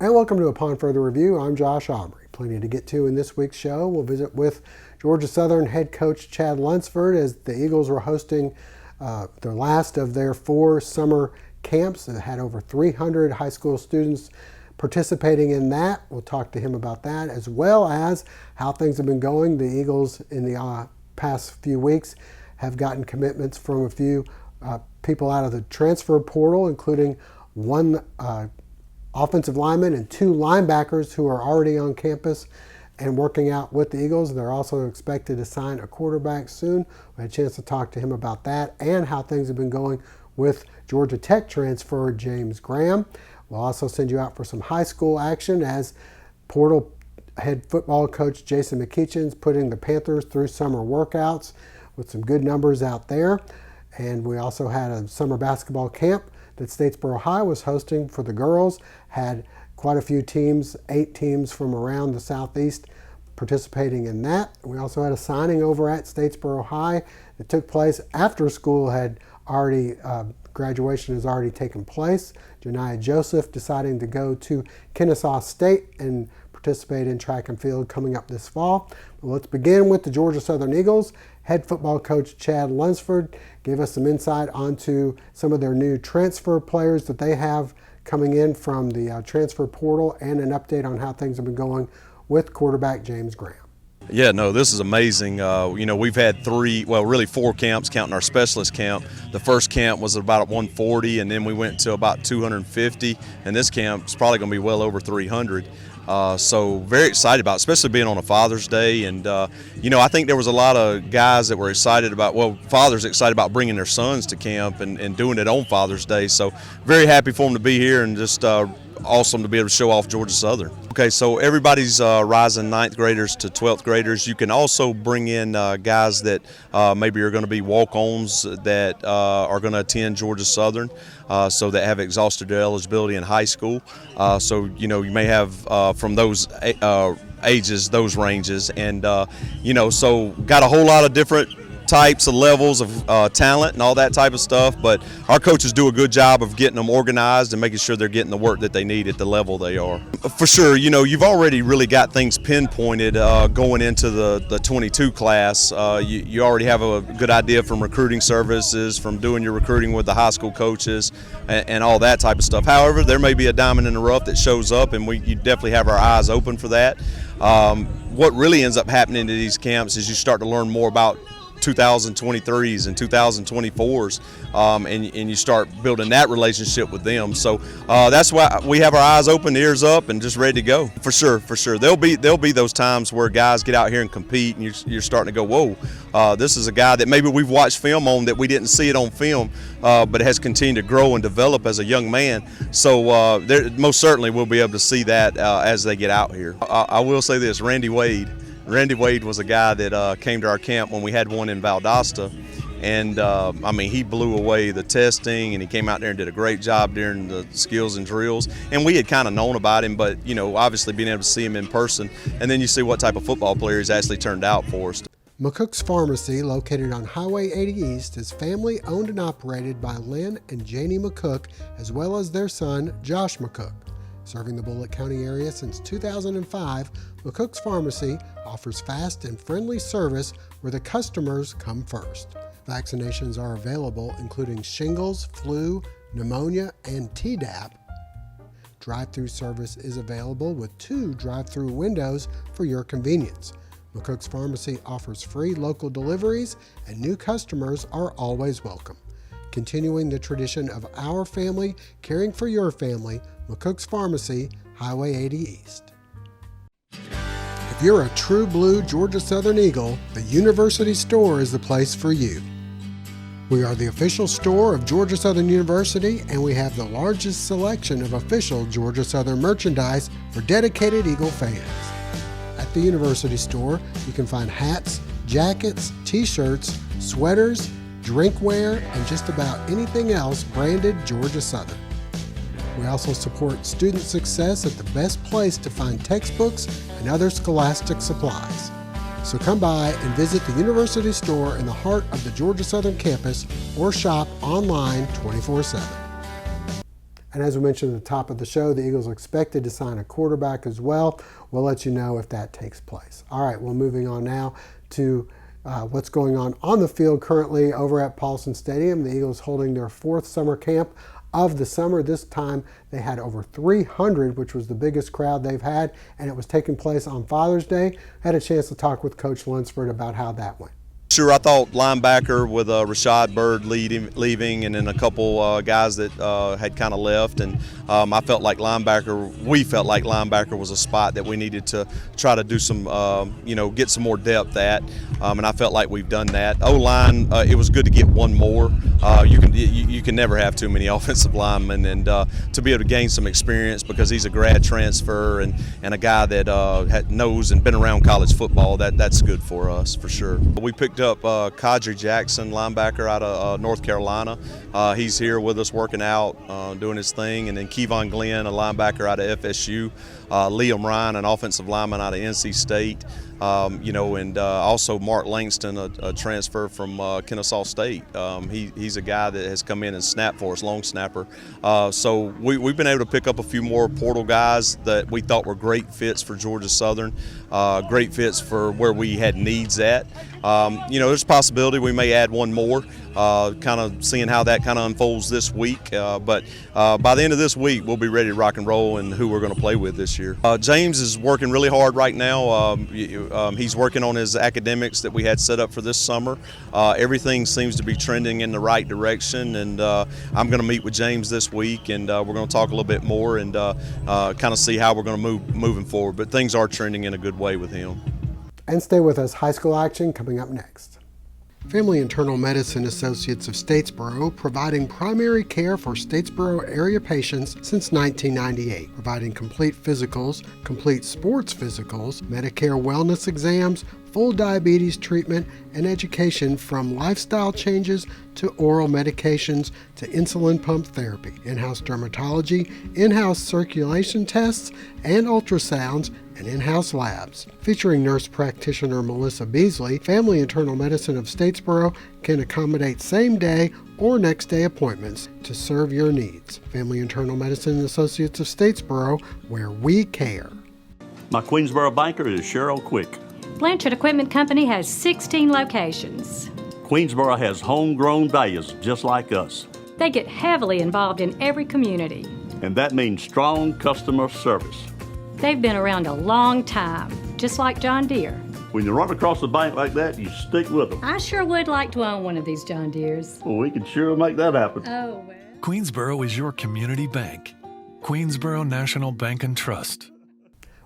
And welcome to Upon Further Review. I'm Josh Aubrey. Plenty to get to in this week's show. We'll visit with Georgia Southern head coach Chad Lunsford as the Eagles were hosting their last of their 4 summer camps. It had over 300 high school students participating in that. We'll talk to him about that, as well as how things have been going. The Eagles in the past few weeks have gotten commitments from a few people out of the transfer portal, including one offensive lineman and 2 linebackers who are already on campus and working out with the Eagles. They're also expected to sign a quarterback soon. We had a chance to talk to him about that and how things have been going with Georgia Tech transfer James Graham. We'll also send you out for some high school action as portal head football coach Jason McKeechen's putting the Panthers through summer workouts with some good numbers out there. And we also had a summer basketball camp that Statesboro High was hosting for the girls. Had quite a few teams, 8 teams from around the southeast participating in that. We also had a signing over at Statesboro High that took place after school had already, graduation has already taken place. Janiah Joseph deciding to go to Kennesaw State and participate in track and field coming up this fall. But let's begin with the Georgia Southern Eagles. Head football coach Chad Lunsford gave us some insight onto some of their new transfer players that they have coming in from the transfer portal and an update on how things have been going with quarterback James Graham. Yeah, no, this is amazing. We've had 4 camps, counting our specialist camp. The first camp was about 140, and then we went to about 250, and this camp is probably going to be well over 300. So very excited about it, especially being on a Father's Day. And, I think there was a lot of guys that were excited about, fathers excited about bringing their sons to camp and doing it on Father's Day. So very happy for them to be here and just awesome to be able to show off Georgia Southern. Okay, so everybody's rising 9th graders to 12th graders. You can also bring in guys that maybe are going to be walk-ons that are going to attend Georgia Southern, so that have exhausted their eligibility in high school. So, you may have from those ages, those ranges. And, so got a whole lot of different types of levels of talent and all that type of stuff, but our coaches do a good job of getting them organized and making sure they're getting the work that they need at the level they are. For sure, you've already really got things pinpointed going into the 22 class. You already have a good idea from recruiting services, from doing your recruiting with the high school coaches and all that type of stuff. However, there may be a diamond in the rough that shows up, and you definitely have our eyes open for that. What really ends up happening to these camps is you start to learn more about 2023s and 2024s, and you start building that relationship with them. So that's why we have our eyes open, ears up, and just ready to go. For sure. There'll be those times where guys get out here and compete, and you're starting to go, whoa, this is a guy that maybe we've watched film on that we didn't see it on film, but it has continued to grow and develop as a young man. So most certainly we'll be able to see that as they get out here. I will say this, Randy Wade was a guy that came to our camp when we had one in Valdosta, and he blew away the testing, and he came out there and did a great job during the skills and drills. And we had kind of known about him, but obviously being able to see him in person, and then you see what type of football player he's actually turned out for us. McCook's Pharmacy, located on Highway 80 East, is family owned and operated by Lynn and Janie McCook, as well as their son Josh McCook. Serving the Bullitt County area since 2005, McCook's Pharmacy offers fast and friendly service where the customers come first. Vaccinations are available, including shingles, flu, pneumonia, and Tdap. Drive-through service is available with 2 drive-through windows for your convenience. McCook's Pharmacy offers free local deliveries, and new customers are always welcome. Continuing the tradition of our family caring for your family, McCook's Pharmacy, Highway 80 East. If you're a true blue Georgia Southern Eagle, the University Store is the place for you. We are the official store of Georgia Southern University, and we have the largest selection of official Georgia Southern merchandise for dedicated Eagle fans. At the University Store, you can find hats, jackets, t-shirts, sweaters, drinkware, and just about anything else branded Georgia Southern. We also support student success at the best place to find textbooks and other scholastic supplies. So come by and visit the University Store in the heart of the Georgia Southern campus or shop online 24/7. And as we mentioned at the top of the show, the Eagles are expected to sign a quarterback as well. We'll let you know if that takes place. All right, well, moving on now to what's going on the field currently over at Paulson Stadium. The Eagles holding their 4th summer camp of the summer. This time they had over 300, which was the biggest crowd they've had, and it was taking place on Father's Day. I had a chance to talk with Coach Lunsford about how that went. Sure, I thought linebacker with Rashad Bird leaving, and then a couple guys that had kind of left, and we felt like linebacker was a spot that we needed to try to do some, get some more depth at, and I felt like we've done that. O-line, it was good to get one more. You can never have too many offensive linemen, and to be able to gain some experience because he's a grad transfer and a guy that knows and been around college football, that's good for us for sure. We picked up Kadri Jackson, linebacker out of North Carolina. He's here with us working out, doing his thing. And then Kevon Glenn, a linebacker out of FSU. Liam Ryan, an offensive lineman out of NC State. And also Mark Langston, a transfer from Kennesaw State. He's a guy that has come in and snapped for us, long snapper. So we've been able to pick up a few more portal guys that we thought were great fits for Georgia Southern, great fits for where we had needs at. There's a possibility we may add one more, kind of seeing how that kind of unfolds this week. But by the end of this week, we'll be ready to rock and roll and who we're going to play with this year. James is working really hard right now. He's working on his academics that we had set up for this summer. Everything seems to be trending in the right direction, and I'm going to meet with James this week, and we're going to talk a little bit more and kind of see how we're going to moving forward. But things are trending in a good way with him. And stay with us. High school action coming up next. Family Internal Medicine Associates of Statesboro, providing primary care for Statesboro area patients since 1998, providing complete physicals, complete sports physicals, Medicare wellness exams, full diabetes treatment, and education from lifestyle changes to oral medications to insulin pump therapy, in-house dermatology, in-house circulation tests and ultrasounds, and in-house labs. Featuring nurse practitioner Melissa Beasley, Family Internal Medicine of Statesboro can accommodate same-day or next-day appointments to serve your needs. Family Internal Medicine Associates of Statesboro, where we care. My Queensboro banker is Cheryl Quick. Blanchard Equipment Company has 16 locations. Queensboro has homegrown values just like us. They get heavily involved in every community. And that means strong customer service. They've been around a long time, just like John Deere. When you run across the bank like that, you stick with them. I sure would like to own one of these John Deeres. Well, we can sure make that happen. Oh, well. Queensboro is your community bank. Queensboro National Bank and Trust.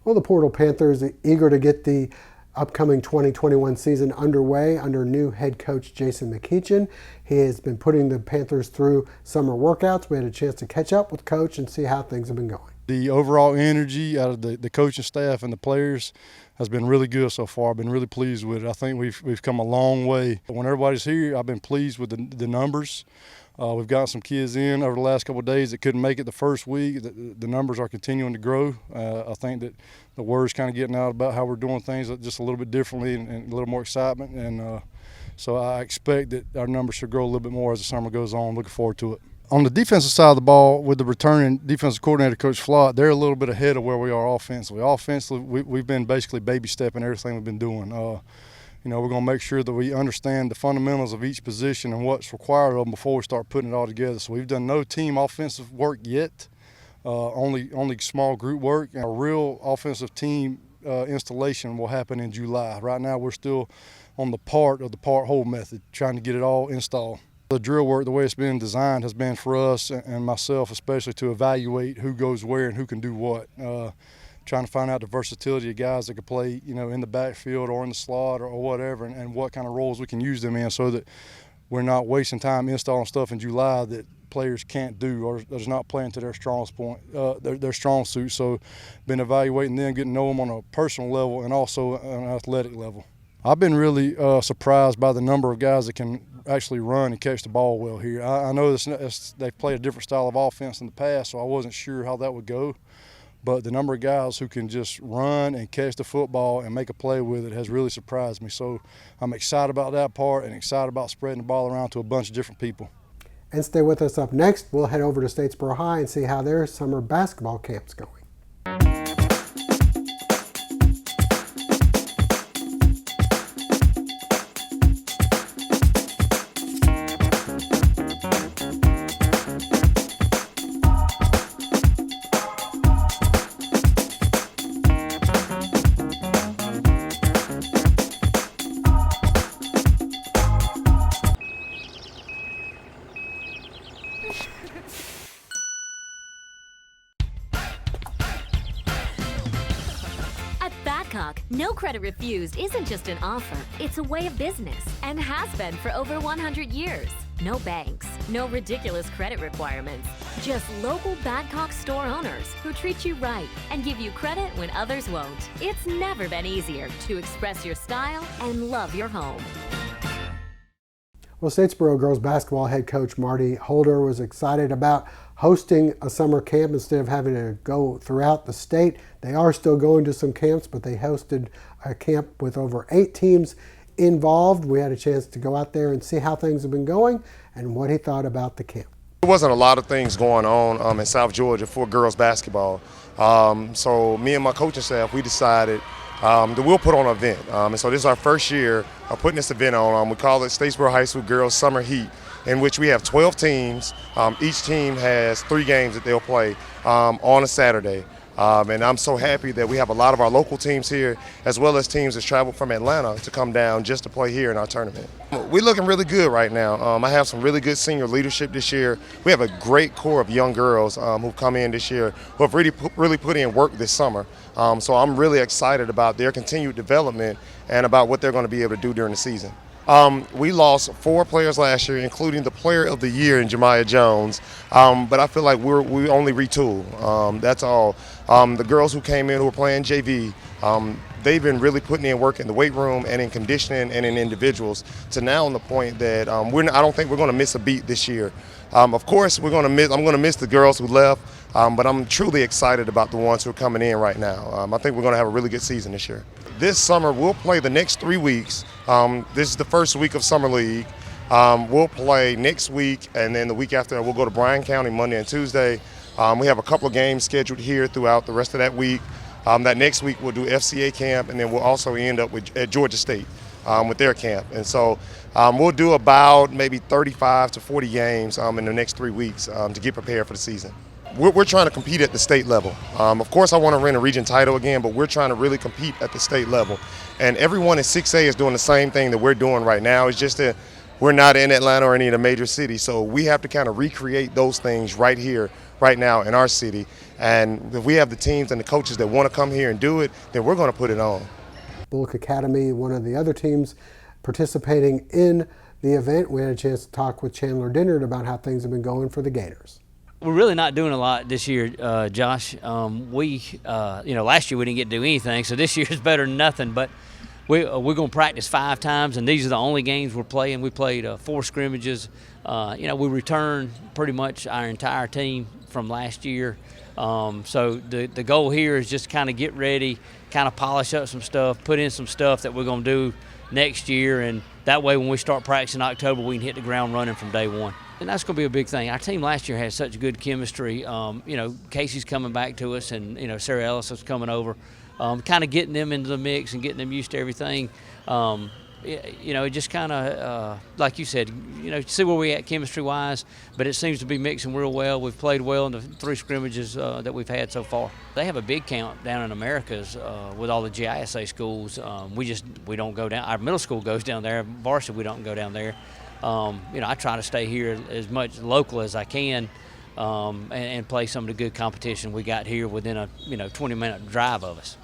Well, the Portal Panthers are eager to get the upcoming 2021 season underway under new head coach Jason McEachin. He has been putting the Panthers through summer workouts. We had a chance to catch up with Coach and see how things have been going. The overall energy out of the coaching staff and the players has been really good so far. I've been really pleased with it. I think we've come a long way. When everybody's here, I've been pleased with the numbers. We've got some kids in over the last couple of days that couldn't make it the first week. The numbers are continuing to grow. I think that the word's kind of getting out about how we're doing things just a little bit differently and a little more excitement. And so I expect that our numbers should grow a little bit more as the summer goes on. Looking forward to it. On the defensive side of the ball, with the returning defensive coordinator, Coach Flott, they're a little bit ahead of where we are offensively. Offensively, we've been basically baby stepping everything we've been doing. We're going to make sure that we understand the fundamentals of each position and what's required of them before we start putting it all together. So we've done no team offensive work yet, only small group work. And a real offensive team installation will happen in July. Right now we're still on the part whole method, trying to get it all installed. The drill work, the way it's been designed, has been for us and myself especially to evaluate who goes where and who can do what. Trying to find out the versatility of guys that could play, in the backfield or in the slot or whatever, and what kind of roles we can use them in so that we're not wasting time installing stuff in July that players can't do or is not playing to their strong suit. So been evaluating them, getting to know them on a personal level and also on an athletic level. I've been really surprised by the number of guys that can actually run and catch the ball well here. I know they've played a different style of offense in the past, so I wasn't sure how that would go. But the number of guys who can just run and catch the football and make a play with it has really surprised me. So I'm excited about that part and excited about spreading the ball around to a bunch of different people. And stay with us. Up next, we'll head over to Statesboro High and see how their summer basketball camp's going. At Badcock, no credit refused isn't just an offer, it's a way of business and has been for over 100 years. No banks, no ridiculous credit requirements, just local Badcock store owners who treat you right and give you credit when others won't. It's never been easier to express your style and love your home. Well, Statesboro girls basketball head coach Marty Holder was excited about hosting a summer camp instead of having to go throughout the state. They are still going to some camps, but they hosted a camp with over 8 teams involved. We had a chance to go out there and see how things have been going and what he thought about the camp. There wasn't a lot of things going on in South Georgia for girls basketball. So me and my coaching staff, we decided that we'll put on an event. And so this is our first year of putting this event on. We call it Statesboro High School Girls Summer Heat, in which we have 12 teams. Each team has 3 games that they'll play on a Saturday. And I'm so happy that we have a lot of our local teams here, as well as teams that travel from Atlanta to come down just to play here in our tournament. We're looking really good right now. I have some really good senior leadership this year. We have a great core of young girls who've come in this year who have really put in work this summer. So I'm really excited about their continued development and about what they're going to be able to do during the season. We lost 4 players last year, including the player of the year in Jemiah Jones. But I feel like we only retool. That's all. The girls who came in who were playing JV, they've been really putting in work in the weight room and in conditioning and in individuals to now on the point that I don't think we're going to miss a beat this year. Of course, I'm going to miss the girls who left, but I'm truly excited about the ones who are coming in right now. I think we're going to have a really good season this year. This summer, we'll play the next 3 weeks. This is the first week of Summer League. We'll play next week, and then the week after that, we'll go to Bryan County Monday and Tuesday. We have a couple of games scheduled here throughout the rest of that week. That next week, we'll do FCA camp, and then we'll also end up at Georgia State with their camp. And so we'll do about maybe 35 to 40 games in the next 3 weeks to get prepared for the season. We're trying to compete at the state level. Of course, I want to win a region title again, but we're trying to really compete at the state level. And everyone in 6A is doing the same thing that we're doing right now. It's just that we're not in Atlanta or any of the major cities. So we have to kind of recreate those things right here, right now in our city. And if we have the teams and the coaches that want to come here and do it, then we're going to put it on. Bullock Academy, one of the other teams participating in the event. We had a chance to talk with Chandler Dennard about how things have been going for the Gators. We're really not doing a lot this year, Josh. Last year we didn't get to do anything, so this year is better than nothing. But we're going to practice 5 times, and these are the only games we're playing. We played 4 scrimmages. We returned pretty much our entire team from last year. So the goal here is just kind of get ready, kind of polish up some stuff, put in some stuff that we're going to do next year, and that way when we start practicing in October, we can hit the ground running from day one. And that's going to be a big thing. Our team last year had such good chemistry. Casey's coming back to us, and Sarah Ellis is coming over. Kind of getting them into the mix and getting them used to everything. It just kind of, like you said, see where we're at chemistry-wise. But it seems to be mixing real well. We've played well in the 3 scrimmages that we've had so far. They have a big count down in Americas with all the GISA schools. We don't go down. Our middle school goes down there. Varsity, we don't go down there. I try to stay here as much local as I can and play some of the good competition we got here within a 20-minute drive of us.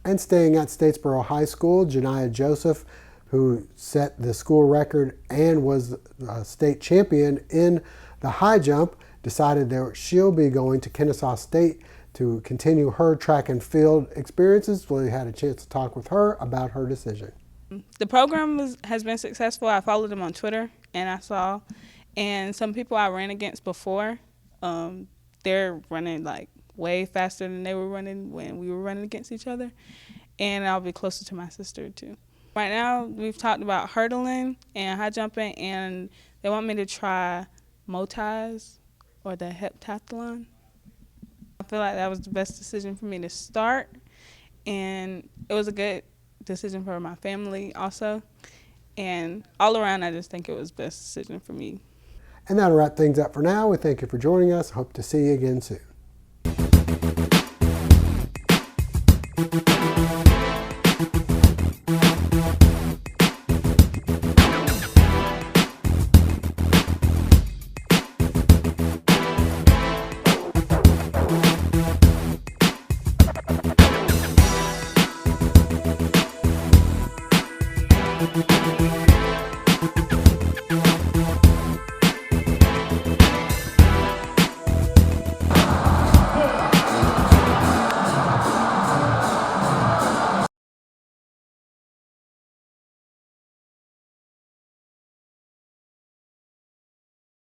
And staying at Statesboro High School, Janiah Joseph, who set the school record and was a state champion in the high jump, decided that she'll be going to Kennesaw State to continue her track and field experiences. We had a chance to talk with her about her decision. The program has been successful. I followed them on Twitter, and I saw, and some people I ran against before, they're running like way faster than they were running when we were running against each other, and I'll be closer to my sister too. Right now, we've talked about hurdling and high jumping, and they want me to try multis or the heptathlon. I feel like that was the best decision for me to start, and it was a good decision for my family also. And all around, I just think it was the best decision for me. And that'll wrap things up for now. We thank you for joining us. Hope to see you again soon.